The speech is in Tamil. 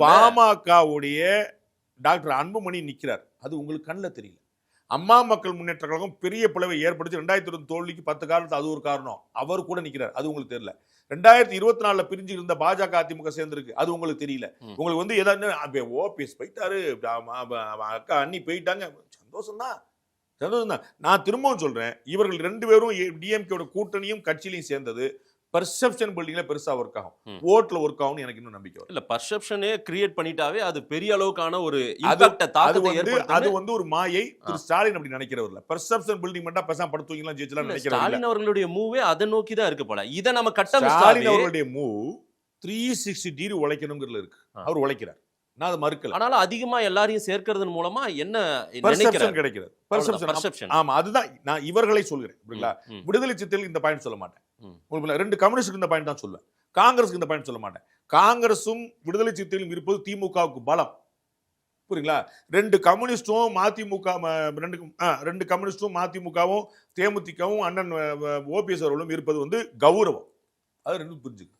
பாமகவுடைய டாக்டர் அன்புமணி நிக்கிறார். அது உங்களுக்கு கண்ணில் தெரியல. அம்மா மக்கள் முன்னேற்ற கழகம் பெரிய பிளவை ஏற்படுத்தி 2020 தோல்விக்கு 10 காரணத்து அது ஒரு காரணம். அவர் கூட நிக்கிறார். அது உங்களுக்கு தெரியல. 2024 பிரிஞ்சு இருந்த பாஜக அதிமுக சேர்ந்திருக்கு. அது உங்களுக்கு தெரியல. உங்களுக்கு வந்து ஏதாவது ஓபிஎஸ் போயிட்டாரு, அக்கா அண்ணி போயிட்டாங்க, சந்தோஷம் தான். நான் திரும்பவும் சொல்றேன், இவர்கள் 2 பேரும் டிஎம்கேயோட கூட்டணியும் கட்சியிலையும் சேர்ந்தது பர்செப்ஷன் பில்டிங்ல பெருசா ஒர்க் ஆகும், ஓட்ல ஒர்க் ஆகும். எனக்கு இன்னும் நம்பிக்கை இல்ல. பர்செப்ஷனே கிரியேட் பண்ணிட்டாவே அது பெரிய அளவுக்கான ஒரு அது வந்து ஒரு மாயை. திரு ஸ்டாலின் அப்படி நினைக்கிறவர் இல்ல. பர்செப்ஷன் பில்டிங் பண்ணா பேசாம படுத்துவீங்களா ஜெயிச்சலாம் நினைக்கிறவர். ஸ்டாலின் அவர்களுடைய மூவே அதை நோக்கி தான் இருக்கு போல. இத நம்ம ஸ்டாலின் அவர்களுடைய மூவ் 360 டிகிரி உழைக்கணும்ங்கிறதுல இருக்கு. அவர் உழைக்கிறார். நான் அதை மறுக்கல. ஆனாலும் அதிகமா எல்லாரையும் சேர்க்கிறதன் மூலமா என்ன பர்செப்ஷன் கிடைக்கிறது. பர்செப்ஷன். ஆமா, அதுதான் நான் இவர்களை சொல்கிறேன். புரியல? விடுதலை சிறுத்தைகள் இந்த பாயிண்ட் சொல்ல மாட்டேன். 2 கம்யூனிஸ்டுக்கு இந்த பாயிண்ட் தான் சொல்லுவேன். காங்கிரஸுக்கு இந்த பாயிண்ட் சொல்ல மாட்டேன். காங்கிரஸும் விடுதலை சிறுத்தைகளும் இருப்பது திமுகவுக்கு பலம். புரியுங்களா? 2 கம்யூனிஸ்டும் மதிமுக 2 கம்யூனிஸ்டும் மதிமுகவும் தேமுதிகவும் அண்ணன் ஓபிஎஸ் அவர்களும் இருப்பது வந்து கௌரவம். அது 2 புரிஞ்சுக்க.